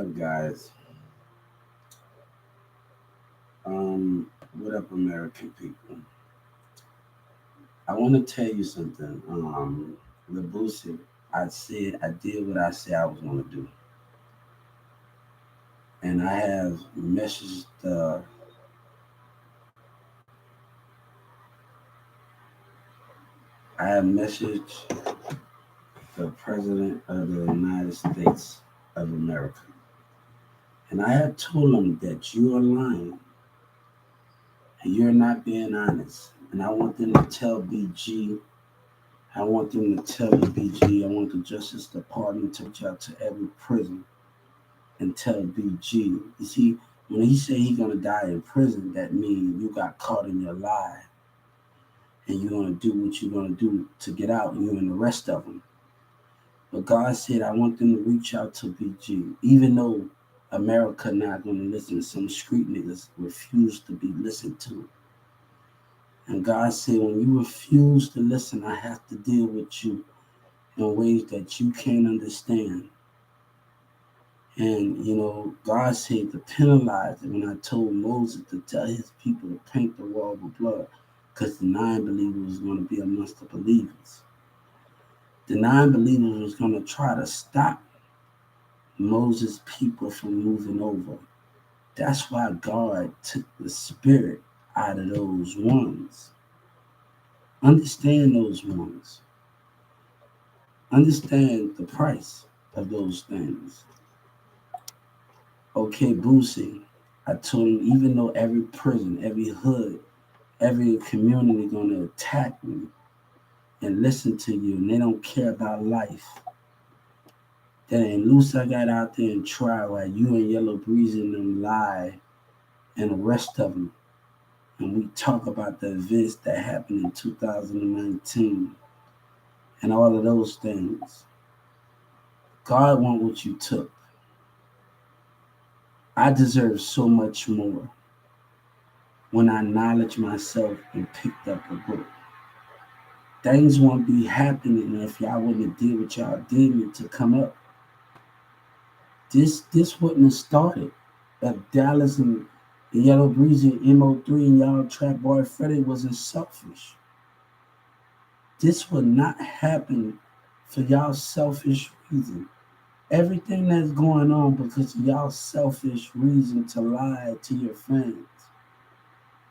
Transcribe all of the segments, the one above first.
up, guys? What up, American people? I want to tell you something. The boosie, I did what I said I was going to do, and I have messaged the President of the United States of America, and I have told him that you are lying and you're not being honest, and I want them to tell BG. I want them to tell the BG. I want the Justice Department to reach out to every prison and tell BG. You see, when he say he gonna die in prison, that means you got caught in your lie, and you're gonna do what you're gonna do to get out. You and the rest of them. But God said, I want them to reach out to BG, even though America not gonna listen. Some street niggas refuse to be listened to. And God said, when you refuse to listen, I have to deal with you in ways that you can't understand. And God said to penalize it when I told Moses to tell his people to paint the wall with blood, because the non-believer was going to be amongst the believers. The non-believers was going to try to stop Moses' people from moving over. That's why God took the spirit out of those ones. Understand those ones. Understand the price of those things. Okay, boosie. I told him, even though every prison, every hood, every community gonna attack me and listen to you, and they don't care about life. That ain't loose. I got out there and try while you and Yellow Breeze and them lie, and the rest of them. And we talk about the events that happened in 2019 and all of those things. God want what you took. I deserve so much more when I acknowledge myself and picked up a book. Things won't be happening if y'all wouldn't have did what y'all did me to come up. This wouldn't have started if Dallas and the Yellow Breeze and MO3 and y'all Trap Boy Freddy wasn't selfish. This would not happen for y'all selfish reason. Everything that's going on because of y'all selfish reason to lie to your friends.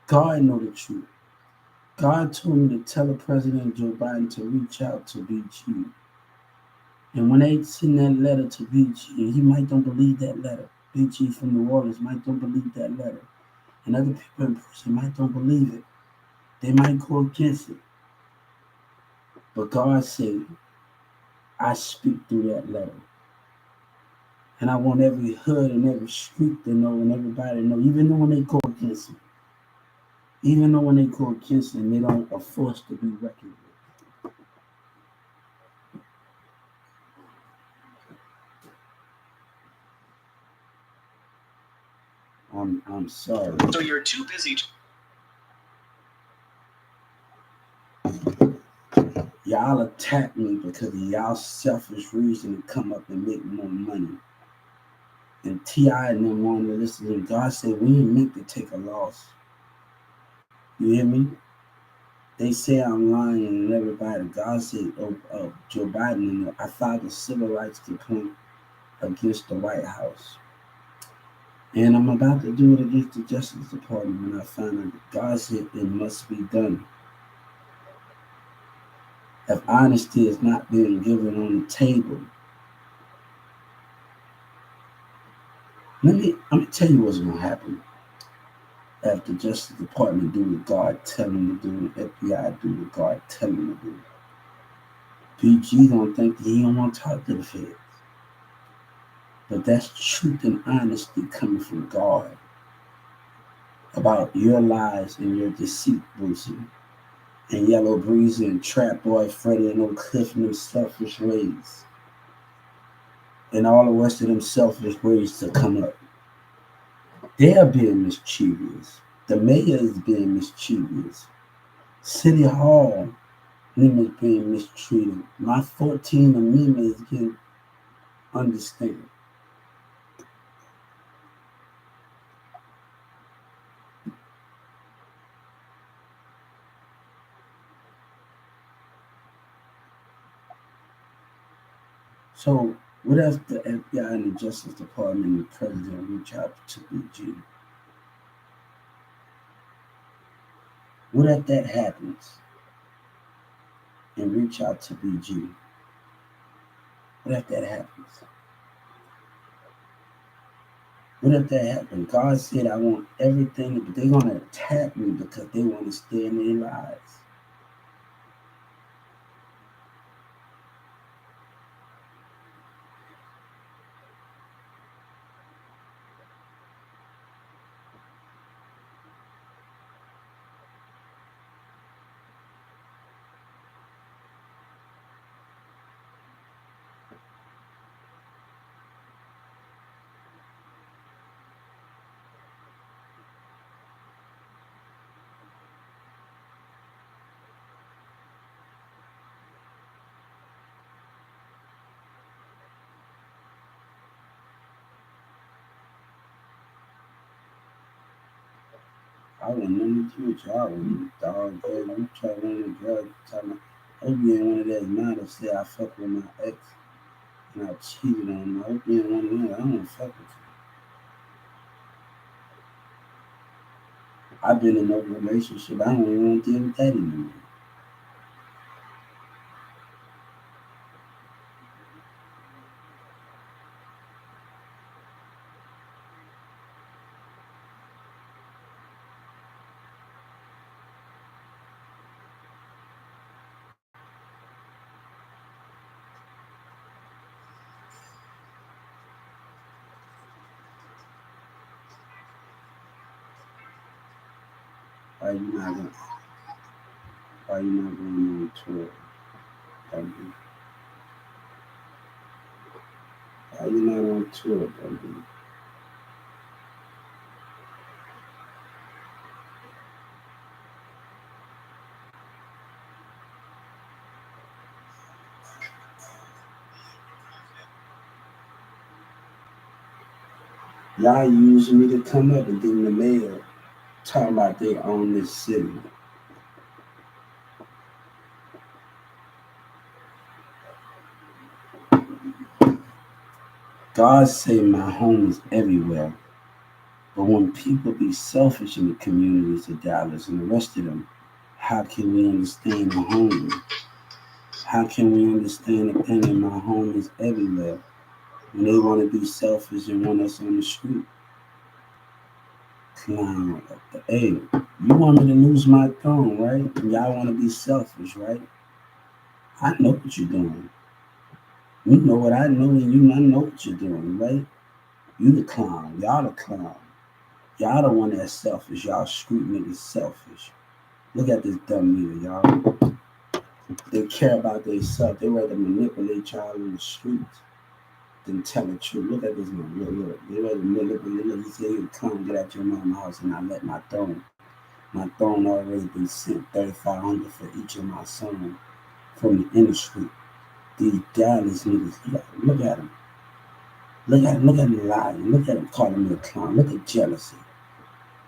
God know the truth. God told me to tell the President Joe Biden to reach out to BG. And when they send that letter to BG, he might don't believe that letter. BG from New Orleans might don't believe that letter. And other people in prison might don't believe it. They might go against it. But God said, I speak through that letter. And I want every hood and every street to know and everybody to know, even though when they go against it, even though when they go against it, they don't are forced to be reckoned with. I'm sorry. So you're too busy. Y'all attack me because of y'all selfish reason to come up and make more money. And T.I. and them wanted to listen to God say we ain't meant to take a loss. You hear me? They say I'm lying and everybody. God said, Joe Biden, I filed a civil rights complaint against the White House. And I'm about to do it against the Justice Department when I find out that God said it must be done. If honesty is not being given on the table, I'm gonna tell you what's gonna happen after the Justice Department do what God tell them to do, and the FBI do what God tell them to do. PG don't think that he don't want to talk to the feds. But that's truth and honesty coming from God about your lies and your deceit, Boosie. And Yellow Breeze and Trap Boy Freddy and Oak Cliff and them selfish ways. And all the rest of them selfish ways to come up. They're being mischievous. The mayor is being mischievous. City Hall them is being mistreated. My 14th Amendment is getting understand. So what if the FBI and the Justice Department and the President reach out to BG? What if that happens and reach out to BG? What if that happens? What if that happened? God said, I want everything, but they're going to attack me because they want to stay in their lives. I want nothing to do with y'all. Dog, hey, you try one of the girls, I hope you ain't one of that man that say I fuck with my ex and I cheated on him. I hope you ain't one of them. I don't fuck with you. I've been in no relationship. I don't even want to deal with that anymore. Why you not going? Why you not going on tour? Baby? Why you not on tour, baby? Y'all use me to come up and then the mayor talking about they own this city. God say my home is everywhere. But when people be selfish in the communities of Dallas and the rest of them, how can we understand the home? How can we understand the thing that my home is everywhere when they want to be selfish and want us on the street? Clown. Hey, you want me to lose my throne, right? Y'all want to be selfish, right? I know what you're doing. You know what I know, and I know what you're doing, right? You the clown. Y'all the clown. Y'all the one that's selfish. Y'all street niggas selfish. Look at this dumb nigga, y'all. They care about themselves. They rather manipulate y'all in the streets than tell the truth. Look at this man. Look. They rather manipulate. Look, he said, "You come get out your mama's house and I let my throne. My throne already been sent 3,500 for each of my sons from the industry. These Dallas niggas, look at them. Look at him lying. Look at him calling me a clown. Look at jealousy.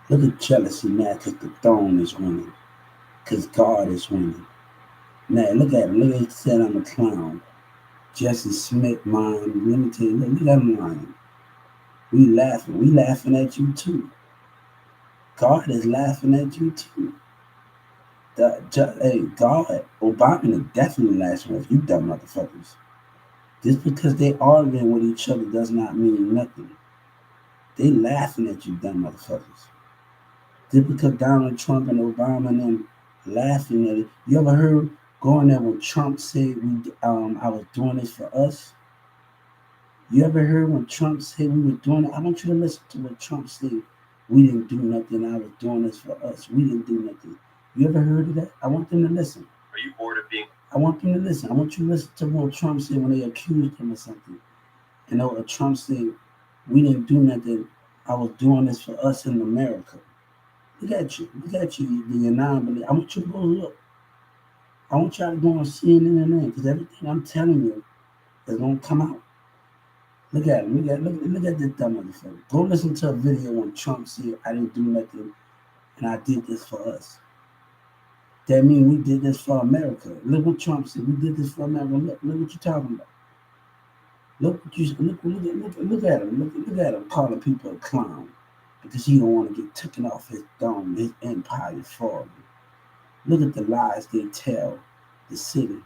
Look at jealousy now because the throne is winning. Because God is winning. Now look at him. Look at him said I'm a clown. Jesse Smith, mine. Let me tell you, look at him lying. We laughing. We laughing at you too. God is laughing at you too. Hey, God, Obama is definitely laughing at you dumb motherfuckers. Just because they arguing with each other does not mean nothing. They laughing at you dumb motherfuckers. Just because Donald Trump and Obama and them laughing at it. You ever heard going there when Trump said I was doing this for us? You ever heard when Trump said we were doing it? I want you to listen to what Trump said. We didn't do nothing. I was doing this for us. We didn't do nothing. You ever heard of that? I want them to listen. Are you bored of being? I want them to listen. I want you to listen to what Trump said when they accused him of something. You know, Trump said we didn't do nothing. I was doing this for us in America. Look at you. Look at you, the non-believer. I want you to go look. I want y'all to go on CNN and because everything I'm telling you is going to come out. Look at him. Look at this dumb motherfucker. Go listen to a video when Trump said I didn't do nothing and I did this for us. That means we did this for America. Look what Trump said. We did this for America. Look what you're talking about. Look at him. Look at him calling people a clown because he don't want to get taken off his throne, his empire falling. Look at the lies they tell the city.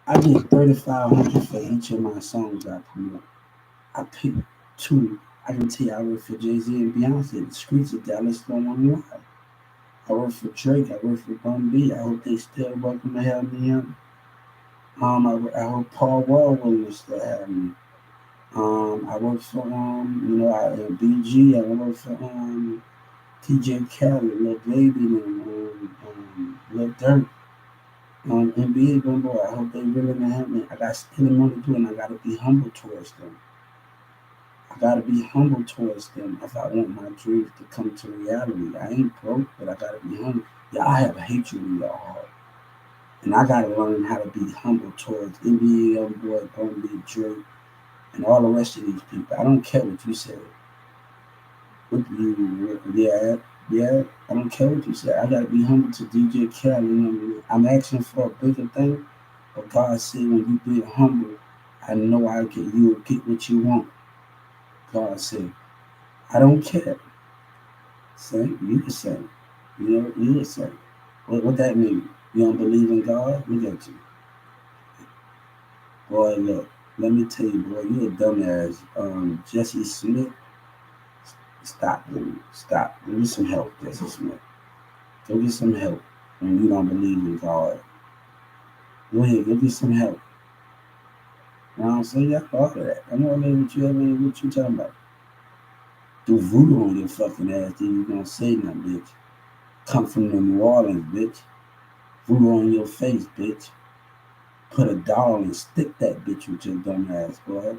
I get 3,500 for each of my songs I promote. I pick two. I can tell you I work for Jay Z and Beyonce. The streets of Dallas don't want to lie. I work for Drake. I work for Bun B. I hope they still welcome to have me. I hope Paul Wall will still have me. I work for BG. I work for TJ Khaled, Lil Baby, and Lil Durk. NBA Bumble. I hope they really gonna help me. I got still money to do, and I gotta be humble towards them. I gotta be humble towards them if I want my dreams to come to reality. I ain't broke, but I gotta be humble. Y'all have hatred in your heart. And I gotta learn how to be humble towards NBA Youngboy, Bumby, Drake, and all the rest of these people. I don't care what you say. What you, yeah. I don't care what you say. I gotta be humble to DJ Khaled. You know what I mean? I'm asking for a bigger thing, but God said when you be humble, I know you'll get what you want. God said, I don't care. Say, you can say. You can say. What that mean? You don't believe in God? Look at you. Boy, look, let me tell you, boy, you a dumbass. Jesse Smith, stop, dude. Stop. Give me some help, Jesse Smith. Go get some help when you don't believe in God. Go ahead, go get some help. You know what I'm saying? That's all of that. I know what you talking about. Do voodoo on your fucking ass, then you gonna say nothing, bitch. Come from the New Orleans, bitch. Voodoo on your face, bitch. Put a doll and stick that bitch with your dumb ass, boy.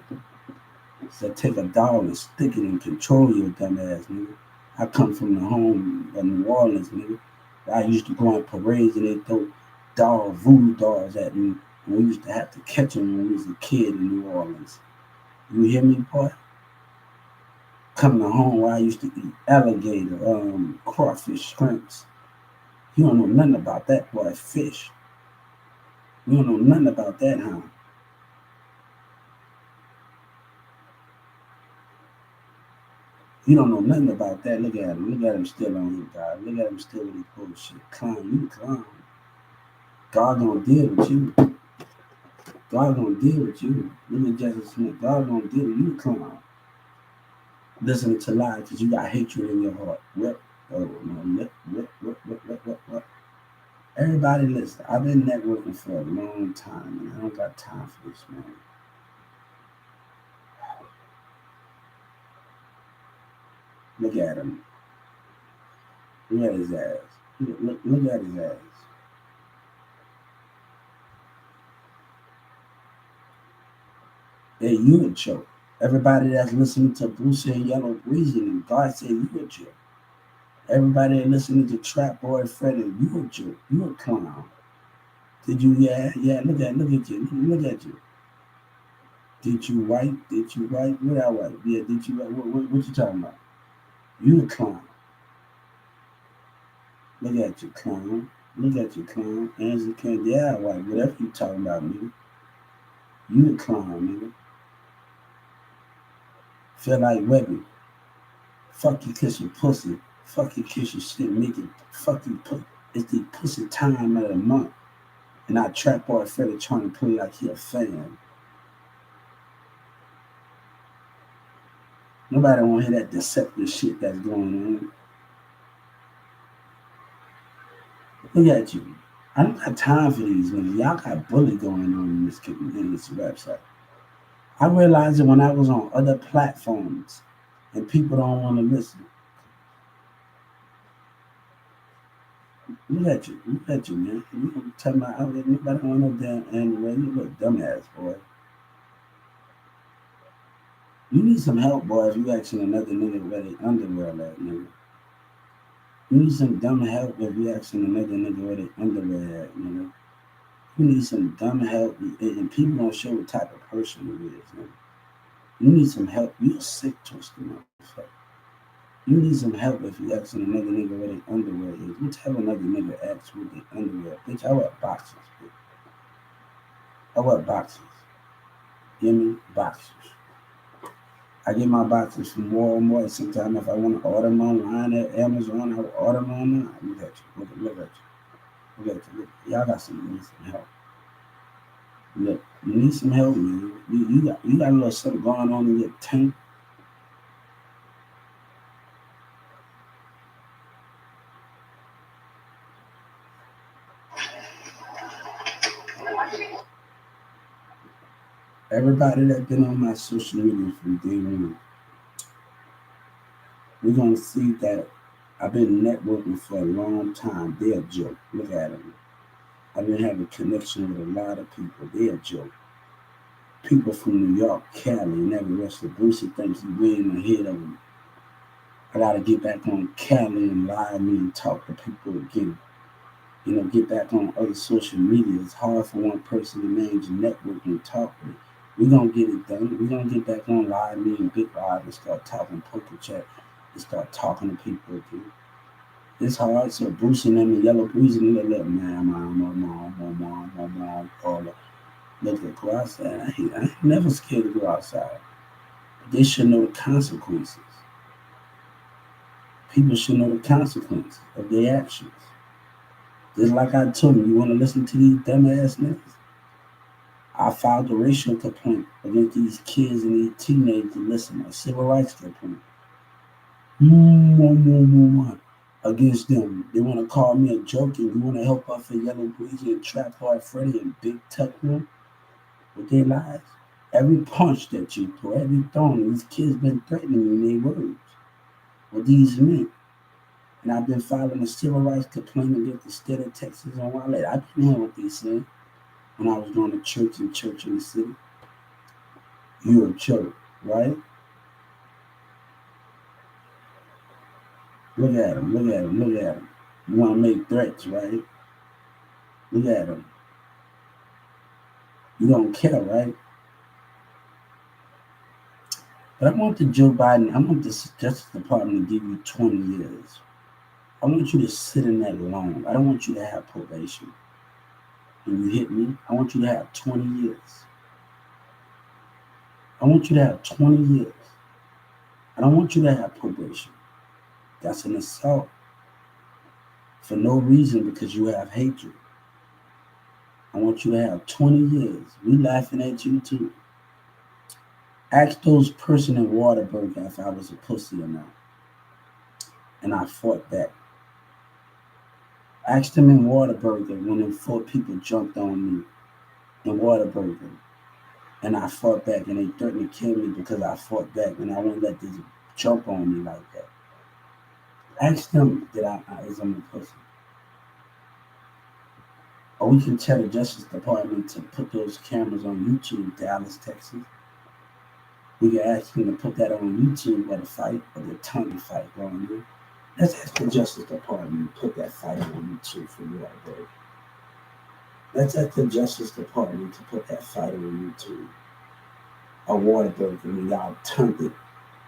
So take a doll and stick it and control your dumb ass, nigga. I come from the home of New Orleans, nigga. I used to go on parades and they throw voodoo dolls at me. And we used to have to catch them when we was a kid in New Orleans. You hear me, boy? Coming to home where I used to eat alligator, crawfish, shrimps. You don't know nothing about that, boy. Fish. You don't know nothing about that, huh? You don't know nothing about that. Look at him. Look at him still on his God. Look at him still with his bullshit. Clown, you clown. God gonna deal with you. God gonna deal with you. Look at Jesse Smith. God gonna deal with you, clown. Listening to lies because you got hatred in your heart. What? Oh no. What? Everybody listen. I've been networking for a long time and I don't got time for this, man. Look at him. Look at his ass. Look at his ass. Hey, you a joke. Everybody that's listening to Boosie and Yellow Breezy and God said you a joke. Everybody that listening to Trap Boy Freddy, you a joke. You a clown. Did you? Yeah. Look at you. Look at you. Did you white? Did you white? What I white? Yeah. Did you? What you talking about? You a clown. Look at you, clown. Look at you, clown. Answer can yeah, white. Whatever you talking about, nigga. You a clown, nigga. Feel like Webby. Fuck you, kiss your pussy. Fuck you, kiss your shit, nigga. Fuck you, put. It's the pussy time of the month. And I trap boy Freddy trying to play like he a fan. Nobody want to hear that deceptive shit that's going on. Look at you. I don't got time for these niggas. Y'all got bully going on in this website. I realized it when I was on other platforms and people don't want to listen. Look at you, man. You tell me nobody want no damn anyway. You look dumbass, boy. You need some help, boy, if you asking another nigga where they underwear at, nigga. You need some dumb help if you asking another nigga where they underwear at, nigga. You need some dumb help, and people don't show what type of person you is, nigga. You need some help. You're sick, twisted motherfucker. You need some help if you asking another nigga where their underwear is. You tell another nigga ask where their underwear. Bitch, I wear boxers, bitch. Or what boxes? Give me boxes. I get my boxes from Walmart. Sometimes if I want to order them online at Amazon, I will order them online. Look at you. Look at you. Look at you. Look. Y'all got some need some help. Look, you need some help, man. You got a little something going on in your tank. Everybody that been on my social media from day one, we're gonna see that I've been networking for a long time. They're a joke. Look at them. I've been having connection with a lot of people. They're a joke. People from New York, Cali, and every rest of Boosie thinks he's way in the head of them. I gotta get back on Cali and live me and talk to people again. Get back on other social media. It's hard for one person to manage a network and talk with. We're gonna get it done. We're gonna get back on live me and Big Live and start talking poker chat and start talking to people again. It's hard, so boosting them and yellow breezing them, look, man, mom, all the look at go outside. I ain't never scared to go outside. But they should know the consequences. People should know the consequences of their actions. Just like I told them, you want to listen to these dumbass niggas? I filed a racial complaint against these kids and these teenagers. Listen, a civil rights complaint. Against them. They want to call me a joke and you want to help us for Yellow Breezy and Trap Hard Freddy and Big Tuck them with their lives. Every punch that you throw, every thrown, these kids been threatening me in their words with these men. And I've been filing a civil rights complaint against the state of Texas and Wale. I didn't hear what they said when I was going to church in the city. You're a joke, right? Look at him, look at him, look at him. You want to make threats, right? Look at him. You don't care, right? But I want the Joe Biden, I want the Justice Department to give you 20 years. I want you to sit in that long. I don't want you to have probation. When you hit me, I want you to have 20 years. I want you to have 20 years. I don't want you to have probation. That's an assault for no reason because you have hatred. I want you to have 20 years. We laughing at you too. Ask those person in Waterburg if I was a pussy or not. And I fought back. Ask them in Waterburg when them 4 people jumped on me in Waterburg. And I fought back and they threatened to kill me because I fought back and I wouldn't let this jump on me like that. Ask them that I'm a pussy. Or we can tell the Justice Department to put those cameras on YouTube, Dallas, Texas. We can ask them to put that on YouTube where the fight or the Tony fight going on. Let's ask the Justice Department to put that fight on YouTube for Waterburg. Let's ask the Justice Department to put that fight on YouTube. A Waterburg and y'all turned it.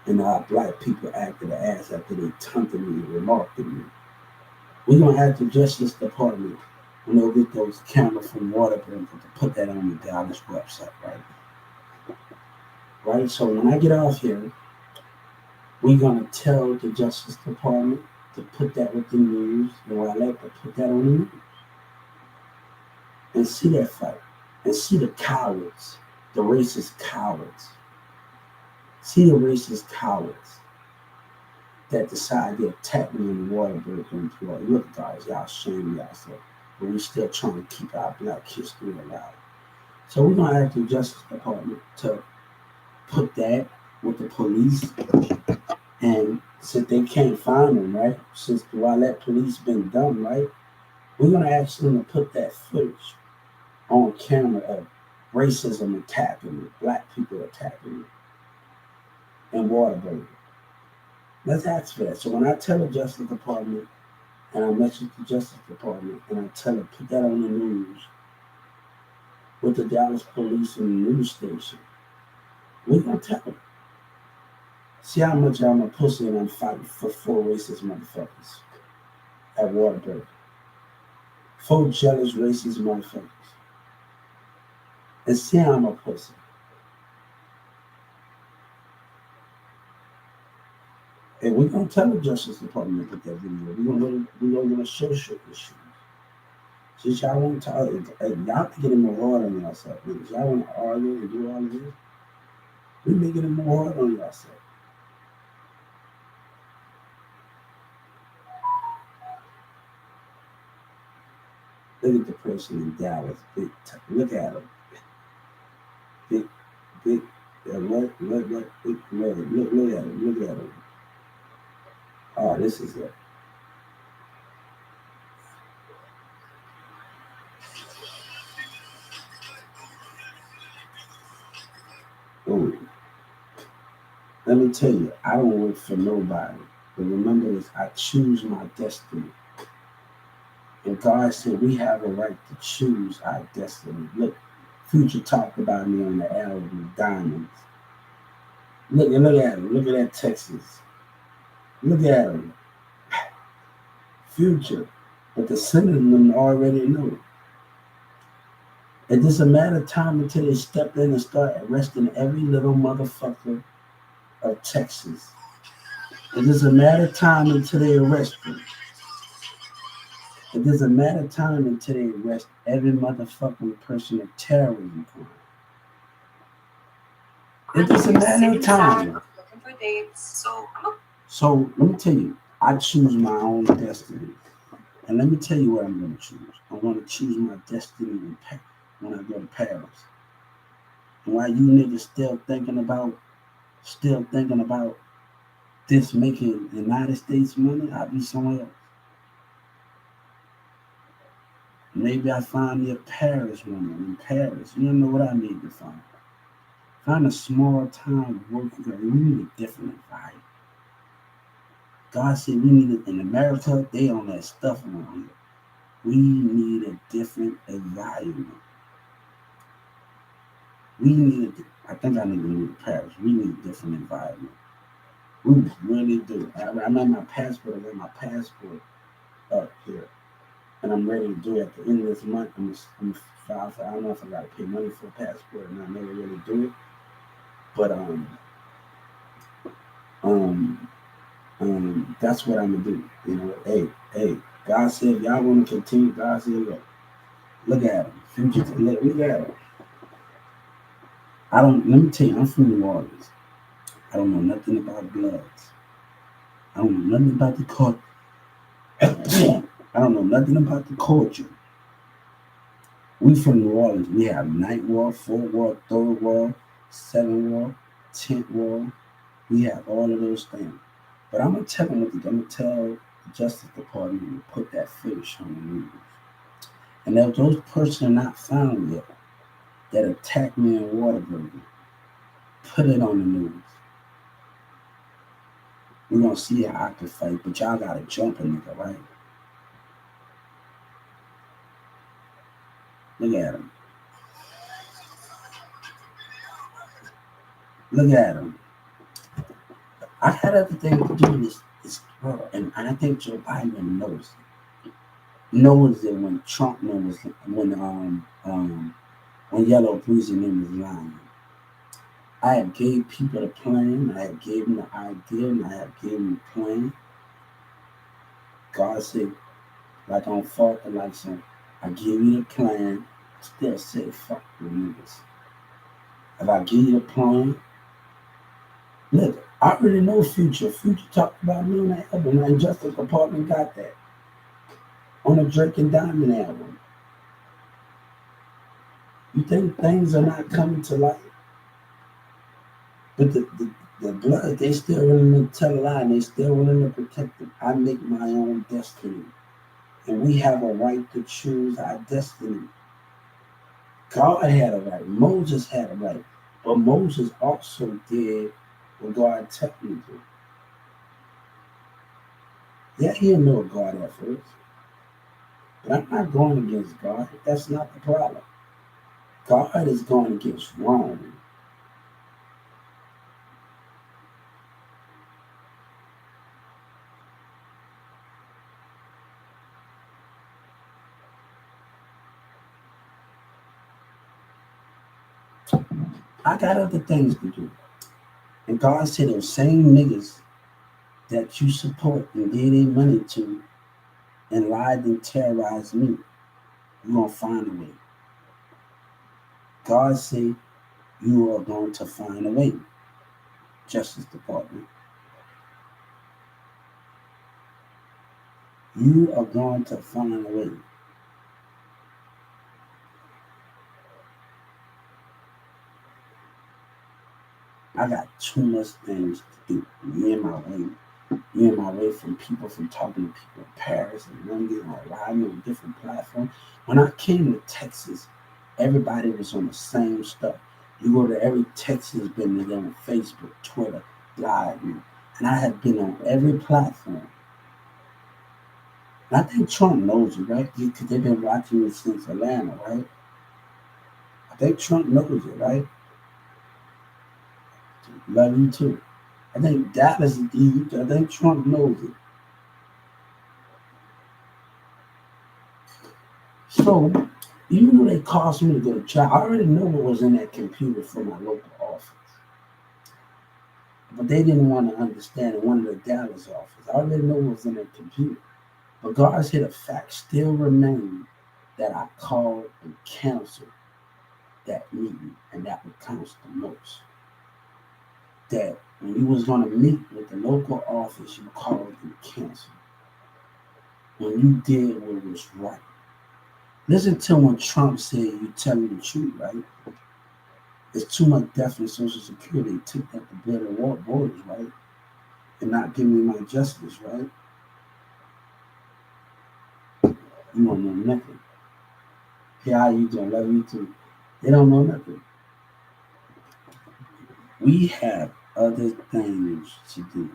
And our black people acted the ass after they taunted me and remarked at me. We're going to have the Justice Department when they'll get those cameras from Waterburg to put that on the Dallas website, right? Right? So when I get off here, we're going to tell the Justice Department to put that with the news, and I like to put that on the news. And see that fight. And see the cowards, the racist cowards. See the racist cowards that decide to attack me in the Waterburg and Florida. Look, guys, y'all shame yourself. But we're still trying to keep our black history alive. So we're going to ask the Justice Department to put that with the police. And since they can't find them, right? Since while that police been done, right? We're going to ask them to put that footage on camera of racism attacking me, black people attacking me. And Waterburg. Let's ask for that. So when I tell the Justice Department and I message the Justice Department and I tell them put that on the news with the Dallas police and the news station, we're gonna tell them. See how much I'm a pussy and I'm fighting for 4 racist motherfuckers at Waterburg. 4 jealous racist motherfuckers. and see I'm a pussy. And we're gonna tell the Justice Department to put that video. We're gonna show this shit. Since y'all want to y'all getting more hard on yourself. Because y'all want to argue and do all of this, we making it more hard on yourself. Look at the person in Dallas. Look at him. Big, big. Look at him. Look at him. Oh, this is it. Oh, let me tell you, I don't work for nobody. But remember this, I choose my destiny. And God said we have a right to choose our destiny. Look, Future talked about me on the album Diamonds. Look at him. Look at that Texas. Look at him. Future. But the synonym already know. It's just a matter of time until they step in and start arresting every little motherfucker of Texas. It's just a matter of time until they arrest them. It is a matter of time until they arrest every motherfucking person of terrorism crime. It is a matter of time. Looking for dates. So let me tell you, I choose my own destiny. And let me tell you what I'm going to choose. I'm going to choose my destiny when I go to Paris. And while you niggas still thinking about this making United States money, I'll be somewhere else. Maybe I find me a Paris woman in Paris. You don't know what I need to find. Find a small town working. We need a different environment. God said we need it in America. They own that stuff around here. We need a different environment. I think I need to move to Paris. We need a different environment. We really do. I got my passport. I got my passport up here. And I'm ready to do it at the end of this month. I'm file for, I don't know if I got to pay money for a passport, and I never really do it. But that's what I'm gonna do. You know, hey, God said y'all want to continue. God said, look at him. Look at him. Let me tell you, I'm from New Orleans. I don't know nothing about Bloods. I don't know nothing about the culture. I don't know nothing about the culture. We from New Orleans. We have Ninth Ward, Fourth Ward, Third Ward, Seventh Ward, 10th Ward. We have all of those things. But I'm gonna tell them I'm gonna tell the Justice Department to put that fish on the news. And if those persons are not found yet that attacked me in Waterbury, put it on the news. We're gonna see how I can fight, but y'all gotta jump a nigga, right? Look at him. Look at him. I had other things to do with this girl, and I think Joe Biden knows that when Trump knows when Yellow Breezy name was lying. I have gave people the plan, I have gave them the idea, and I have gave them the plan. God said, like on Fault and like some, I give you the plan, still say fuck the niggas. If I give you the plan, look, I already know Future. Future talked about me on that album, and Justice Department got that. On the Drake and Diamond album. You think things are not coming to light? But the blood, they still willing to tell a lie, and they still willing to protect it. I make my own destiny. And we have a right to choose our destiny. God had a right. Moses had a right. But Moses also did what God told him to do. Yeah, he didn't know God at first. But I'm not going against God. That's not the problem. God is going against wrong. I got other things to do. And God said those same niggas that you support and gave their money to and lied and terrorized me, you're gonna find a way. God said you are going to find a way. Justice Department. You are going to find a way. I got too much things to do. Me and my way. Me and my way from people, from talking to people in Paris and London or riding on different platforms. When I came to Texas, everybody was on the same stuff. You go to every Texas been there on Facebook, Twitter, Live, and I have been on every platform. And I think Trump knows it, right? Because they've been watching it since Atlanta, right? I think Trump knows it, right? Love you too. I think Dallas, I think Trump knows it. So, even though they cost me to go to trial, I already know what was in that computer for my local office. But they didn't want to understand in one of the Dallas office. I already know what was in that computer. But God said the fact still remained that I called and canceled that meeting, and that would count the most. That when you was going to meet with the local office, you called and canceled. When you did what was right. Listen to when Trump said you telling the truth, right? There's too much death in Social Security. They took that to build the borders, right? And not give me my justice, right? You don't know nothing. Hey, how you doing? Love you too. They don't know nothing. We have other things to do.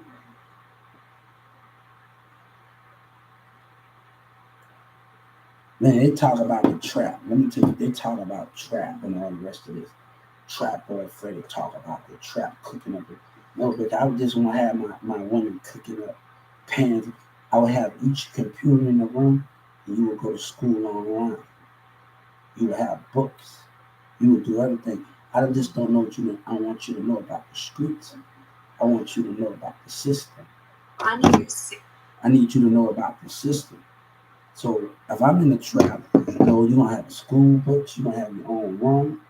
Man, they talk about the trap. Let me tell you, they talk about trap and all the rest of this. Trap boy Freddie talk about the trap cooking up. No, bitch, I would just want to have my women cooking up pans. I would have each computer in the room, and you would go to school online. You would have books. You would do everything. I just don't know what you know. I want you to know about the streets. I want you to know about the system. I need you to know about the system. So if I'm in the trap, you're gonna have school books, you're gonna have your own room,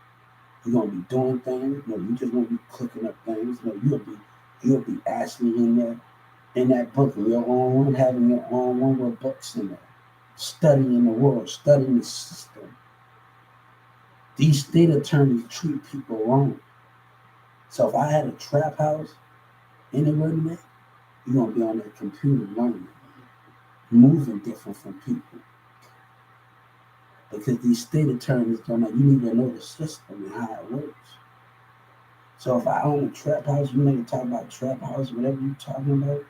you're gonna be doing things, you just gonna be cooking up things, you'll be actually in that book in your own room, having your own room with books in there, studying the world, studying the system. These state attorneys treat people wrong. So if I had a trap house anywhere in there, you're gonna be on that computer learning, moving different from people. Because these state attorneys don't know, you need to know the system and how it works. So if I own a trap house, you nigga talk about trap house, whatever you talking about,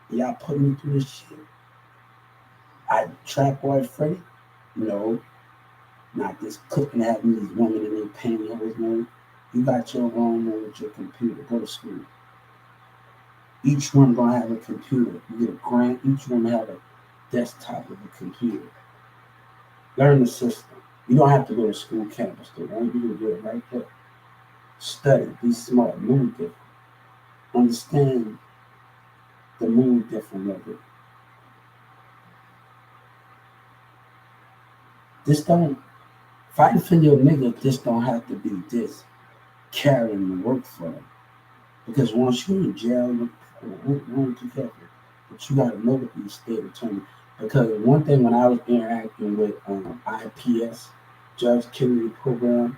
y'all put me through this shit. I trap boy Freddie, no, not just cooking having these women in their pantyhose, no. You got your own room with your computer. Go to school. Each one gonna have a computer. You get a grant. Each one have a desktop with a computer. Learn the system. You don't have to go to school campus though. Don't you do it right there. Study. Be smart. Move different. Understand the move different of it. This don't fighting for your nigga. This don't have to be this carrying the work for them. Because once you're in jail, won't too careful. But you gotta know what these state attorneys. Because one thing when I was interacting with IPS, Judge Kennedy program,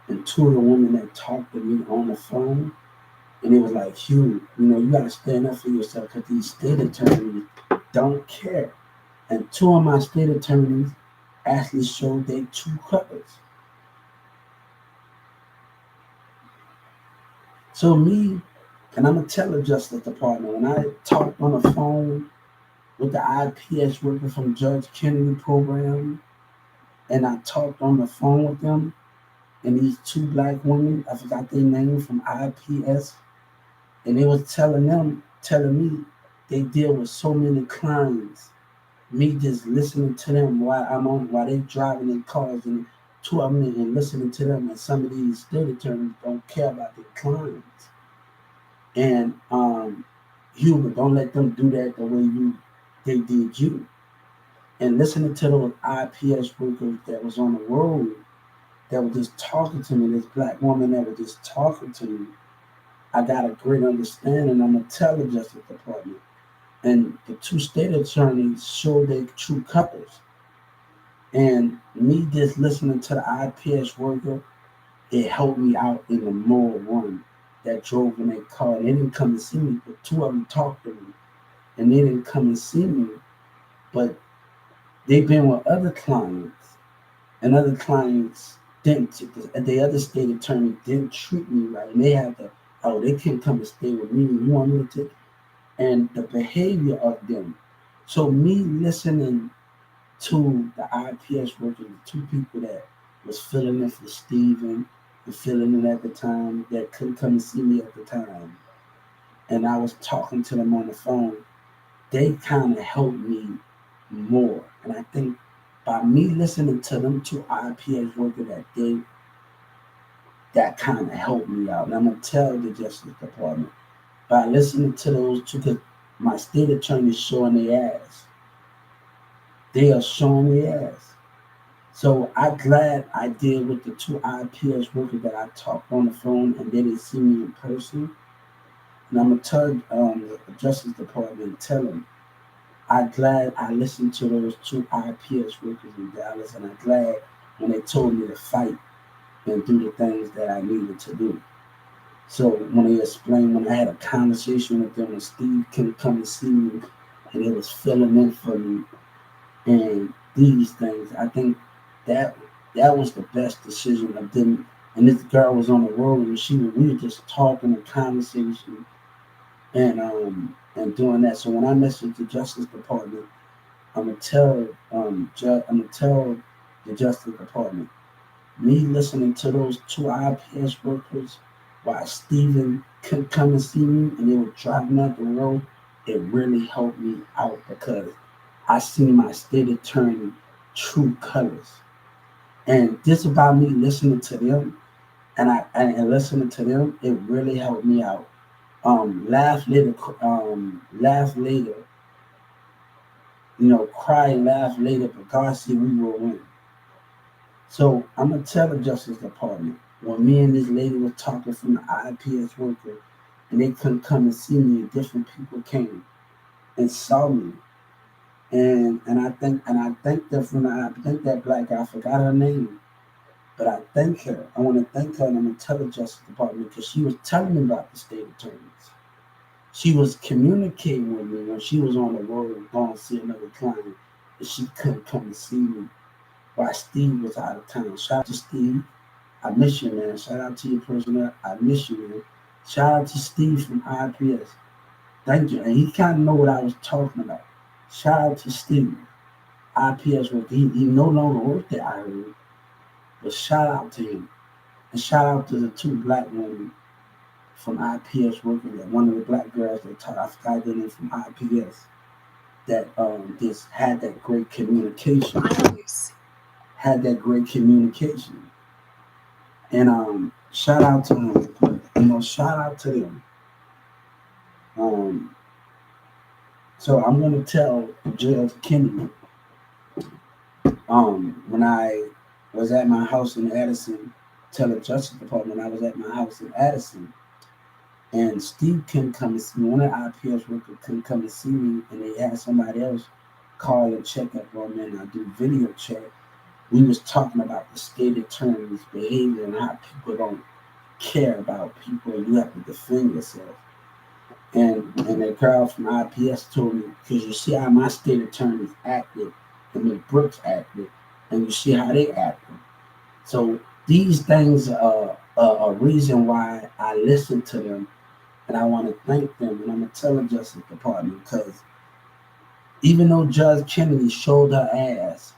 and two of the women that talked to me on the phone, and it was like, Hugh, you gotta stand up for yourself because these state attorneys don't care. And two of my state attorneys actually showed their two colors. So me, and I'm gonna tell the Justice Department, when I talked on the phone with the IPS worker from Judge Kennedy program, and I talked on the phone with them, and these two black women, I forgot their name from IPS, and they was telling me they deal with so many clients. Me just listening to them while they driving their cars and two of them and listening to them, and some of these state attorneys don't care about their clients. And Hubert, don't let them do that the way they did you. And listening to those IPS workers that was on the road that were just talking to me, this black woman that was just talking to me, I got a great understanding. I'm gonna tell the Justice Department. And the two state attorneys showed their true colors. And me just listening to the IPS worker, it helped me out in the more one that drove in their car. They didn't come and see me, but two of them talked to me. And they didn't come and see me, but they've been with other clients, and other clients didn't. The other state attorney didn't treat me right, and they had to. Oh, they can't come and stay with me. You want me to take? And the behavior of them. So me listening to the IPS workers, the two people that was filling in for Steven and filling in at the time that couldn't come and see me at the time, and I was talking to them on the phone. They kind of helped me more. And I think by me listening to them two IPS workers that day, that kind of helped me out. And I'm going to tell the Justice Department, by listening to those two, because my state attorney is showing their ass. They are showing their ass. So I'm glad I did with the two IPS workers that I talked on the phone and they didn't see me in person. And I'm going to tell the Justice Department, tell them, I'm glad I listened to those two IPS workers in Dallas, and I'm glad when they told me to fight and do the things that I needed to do. So when they explained, when I had a conversation with them, when Steve couldn't come and see me, and they was filling in for me, and these things, I think that that was the best decision of them. And this girl was on the road, and we were just talking and conversation, and doing that. So when I messaged the Justice Department, I'm gonna tell I'm gonna tell the Justice Department. Me listening to those two IPS workers while Steven couldn't come and see me and they were driving up the road, it really helped me out because I seen my state attorney true colors. And this about me listening to them and listening to them, it really helped me out. Laugh later, cry and laugh later, but God said we will win. So I'm gonna tell the Justice Department when me and this lady were talking from the IPS worker, and they couldn't come and see me, and different people came and saw me, and I thank them from I think that black guy, I forgot her name, but I thank her. I want to thank her, and I'm gonna tell the Justice Department because she was telling me about the state attorneys. She was communicating with me when she was on the road going to see another client, and she couldn't come to see me while Steve was out of town. Shout out to Steve. I miss you, man. Shout out to your personnel. I miss you, man. Shout out to Steve from IPS. Thank you. And he kind of know what I was talking about. Shout out to Steve. IPS work. He no longer worked there, I heard. But shout out to him. And shout out to the two black women from IPS working there. One of the black girls that taught, I forgot their name, from IPS, that just had that great communication. Had that great communication. And shout out to them. Shout out to them. Um, so I'm gonna tell Judge Kennedy, when I was at my house in Addison, tell the Justice Department I was at my house in Addison, and Steve couldn't come and see me. One of the IPS workers couldn't come and see me, and they had somebody else call and check up on me, and I do video chat. We was talking about the state attorney's behavior and how people don't care about people, and you have to defend yourself. And the girl from IPS told me, because you see how my state attorneys acted and the Brooks acted, and you see how they acted. So these things are a reason why I listen to them, and I want to thank them, and I'm going to tell the Justice Department, because even though Judge Kennedy showed her ass,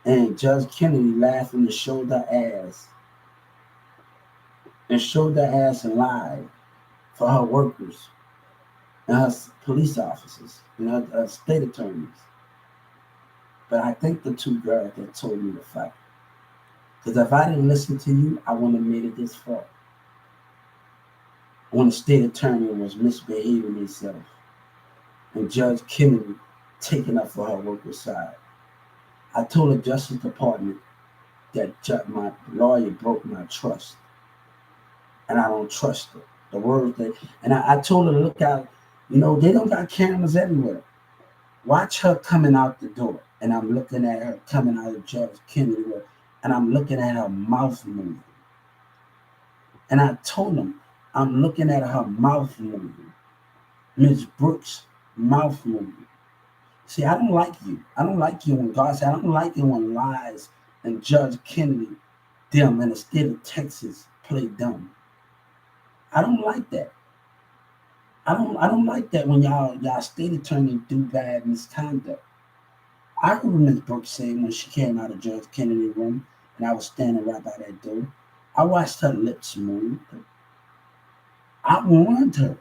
and Judge Kennedy laughing and showed her ass, and lied for her workers, and her police officers, and her state attorneys. But I think the two girls that told me to fight. Because if I didn't listen to you, I wouldn't have made it this far. When the state attorney was misbehaving himself and Judge Kennedy taking up for her worker's side, I told the Justice Department that my lawyer broke my trust, and I don't trust her. The words that, and I told her to look out. They don't got cameras everywhere. Watch her coming out the door, and I'm looking at her coming out of Judge Kennedy, and I'm looking at her mouth moving. And I told him, I'm looking at her mouth moving. Ms. Brooks' mouth moving. See, I don't like you. I don't like you when God said, I don't like it when lies and Judge Kennedy, them, and the state of Texas play dumb. I don't like that. I don't like that when y'all state attorney do bad misconduct. I heard Ms. Brooks say when she came out of Judge Kennedy room and I was standing right by that door. I watched her lips move. I warned her.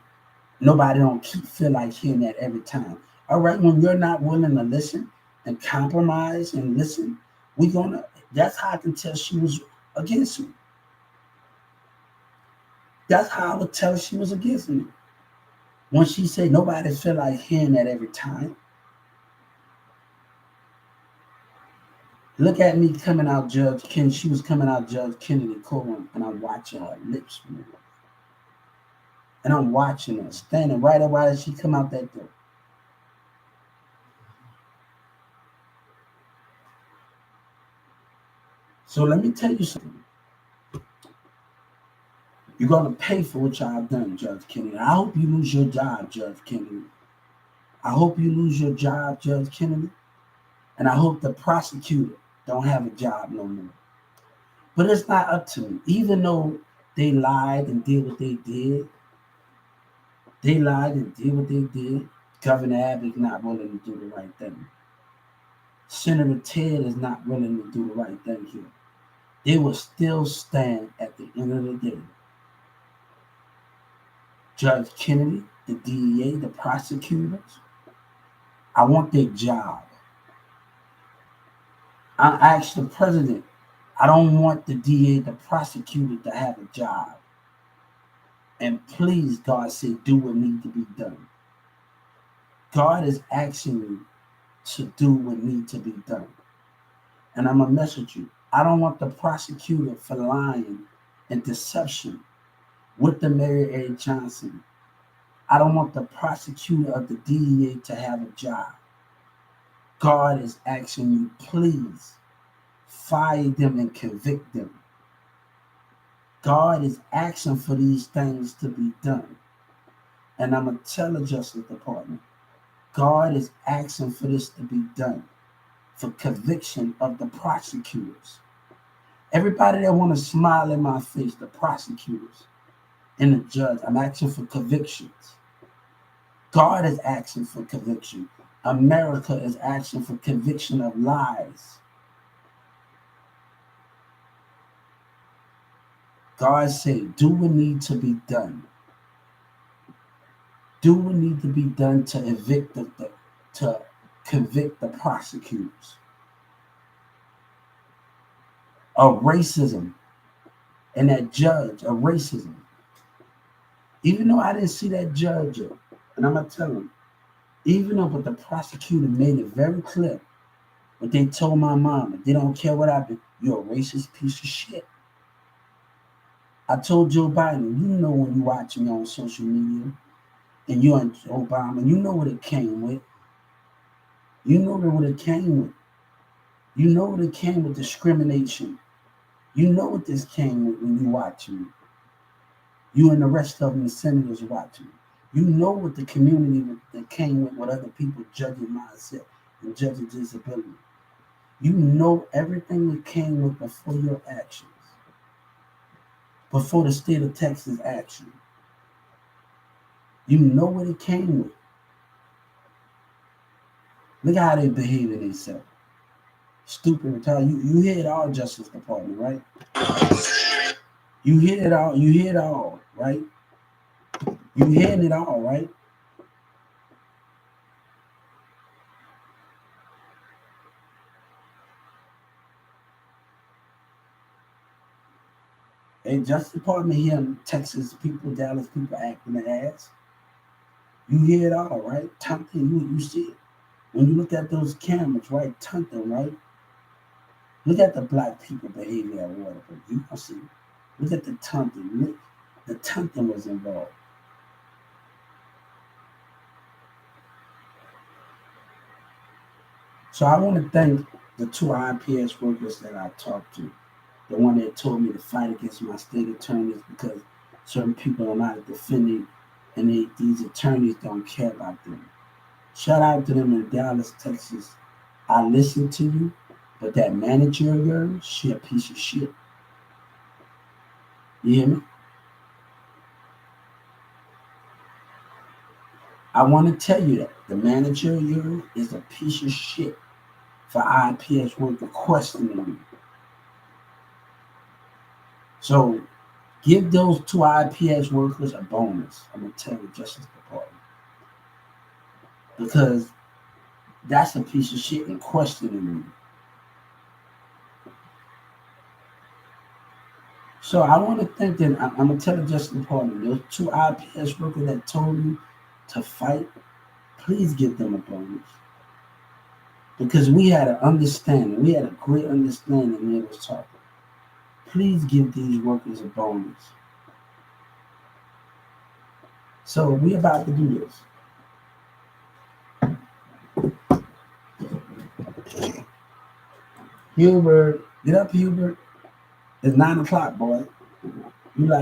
Nobody don't feel like hearing that every time. All right, when you're not willing to listen and compromise and listen, that's how I can tell she was against me. That's how I would tell she was against me. When she said nobody feel like hearing that every time. Look at me coming out Judge Kennedy. She was coming out Judge Kennedy courtroom, and I'm watching her lips move. And I'm watching her standing right up while she come out that door. So let me tell you something. You're going to pay for what y'all done, Judge Kennedy. I hope you lose your job, Judge Kennedy. I hope you lose your job, Judge Kennedy. And I hope the prosecutor don't have a job no more. But it's not up to me. Even though they lied and did what they did, Governor Abbott not willing to do the right thing. Senator Ted is not willing to do the right thing here. They will still stand at the end of the day. Judge Kennedy, the DEA, the prosecutors, I want their job. I asked the president, I don't want the DA, the prosecutor, to have a job. And please, God said, do what needs to be done. God is asking me to do what needs to be done. And I'm going to message you. I don't want the prosecutor for lying and deception with the Mary A. Johnson. I don't want the prosecutor of the DEA to have a job. God is asking you, please fire them and convict them. God is asking for these things to be done. And I'm going to tell the Justice Department, God is asking for this to be done for conviction of the prosecutors. Everybody that want to smile in my face, the prosecutors and the judge, I'm asking for convictions. God is asking for conviction. America is asking for conviction of lies. God said, do what needs to be done. Do what needs to be done to to convict the prosecutors of racism and that judge of racism. Even though I didn't see that judge, and I'm gonna tell him, even though but the prosecutor made it very clear, but they told my mom, they don't care what happened, you're a racist piece of shit. I told Joe Biden, you know when you watch me on social media, and you and Obama, you know what it came with. You know what it came with. You know what it came with discrimination. You know what this came with when you watch me. You and the rest of them, the senators watching. You know what the community that came with other people judging mindset and judging disability. You know everything that came with before your actions, before the state of Texas action. You know what it came with. Look how they behaving themselves. Stupid retarded. You hear it all, Justice Department, right? You hear it all. You hear it all, right? You hearing it all, right? A Justice Department here in Texas people, Dallas people acting the ass. You hear it all, right? Tempting, you see it. When you look at those cameras, right? Tempting, right? Look at the black people behavior at Waterbury. You can see. Look at the tempting. Look, the tempting was involved. So I want to thank the two IPS workers that I talked to. The one that told me to fight against my state attorneys because certain people are not defending and these attorneys don't care about them. Shout out to them in Dallas, Texas. I listened to you, but that manager of yours, she a piece of shit. You hear me? I want to tell you that the manager of yours is a piece of shit for IPS worker questioning you. So give those two IPS workers a bonus. I'm gonna tell the Justice Department because that's a piece of shit and questioning you. So I want to thank them. I'm gonna tell the Justice Department those two IPS workers that told you to fight. Please give them a bonus because we had an understanding. We had a great understanding when they was talking. Please give these workers a bonus. So we about to do this. Hubert, get up, Hubert. It's 9 o'clock, boy. You like